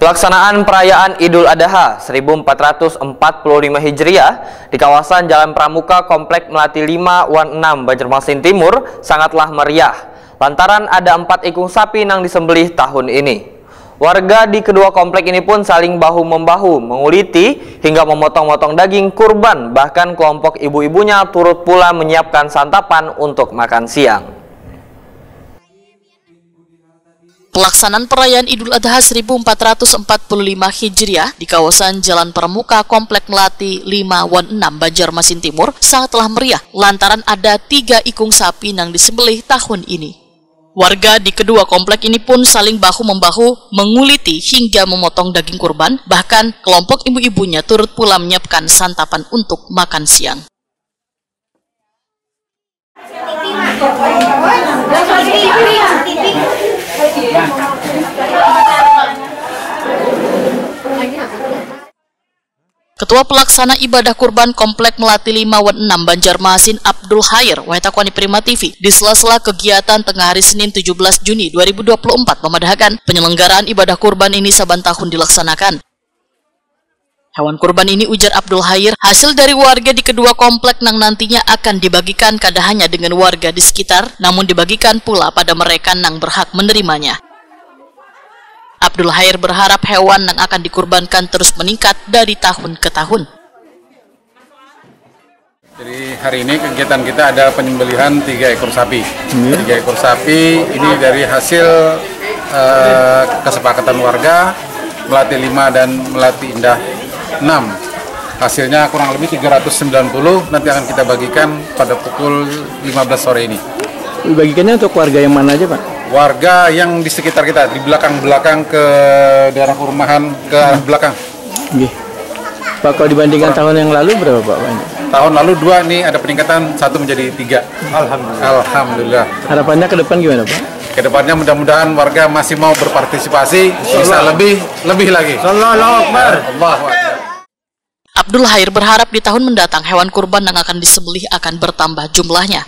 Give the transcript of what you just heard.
Pelaksanaan perayaan Idul Adha 1445 Hijriah di kawasan Jalan Pramuka Komplek Melati 5 Wan 6 Banjarmasin Timur sangatlah meriah lantaran ada 4 ekor sapi yang disembelih tahun ini. Warga di kedua komplek ini pun saling bahu-membahu menguliti hingga memotong-motong daging kurban, bahkan kelompok ibu-ibunya turut pula menyiapkan santapan untuk makan siang. Pelaksanaan perayaan Idul Adha 1445 Hijriah di kawasan Jalan Pramuka Komplek Melati 5 Wan 6 Banjarmasin Timur sangatlah meriah lantaran ada 3 ikung sapi yang disembelih tahun ini. Warga di kedua komplek ini pun saling bahu-membahu menguliti hingga memotong daging kurban, bahkan kelompok ibu-ibunya turut pula menyiapkan santapan untuk makan siang. Ketua Pelaksana Ibadah Kurban Komplek Melati 5 Wan 6 Banjarmasin Abdul Khair Wahitakwani Prima TV di sela-sela kegiatan tengah hari Senin 17 Juni 2024 memadahakan penyelenggaraan ibadah kurban ini saban tahun dilaksanakan. Hewan kurban ini, ujar Abdul Khair, hasil dari warga di kedua komplek yang nantinya akan dibagikan kada hanya dengan warga di sekitar, namun dibagikan pula pada mereka yang berhak menerimanya. Abdul Khair berharap hewan yang akan dikurbankan terus meningkat dari tahun ke tahun. Jadi hari ini kegiatan kita ada penyembelihan 3 ekor sapi. 3 ekor sapi ini dari hasil kesepakatan warga Melati 5 dan Melati Indah 6. Hasilnya kurang lebih 390, nanti akan kita bagikan pada pukul 15 sore ini. Bagikannya untuk warga yang mana aja, Pak? Warga yang di sekitar kita, di belakang-belakang ke daerah perumahan, ke arah belakang. Oke. Pak, kalau dibandingkan tahun yang lalu berapa, Pak? Tahun lalu 2, nih ada peningkatan 1 menjadi 3. Alhamdulillah. Harapannya ke depan gimana, Pak? Kedepannya mudah-mudahan warga masih mau berpartisipasi, bisa lebih lagi. Allahu Akbar. Abdul Khair berharap di tahun mendatang hewan kurban yang akan disembelih akan bertambah jumlahnya.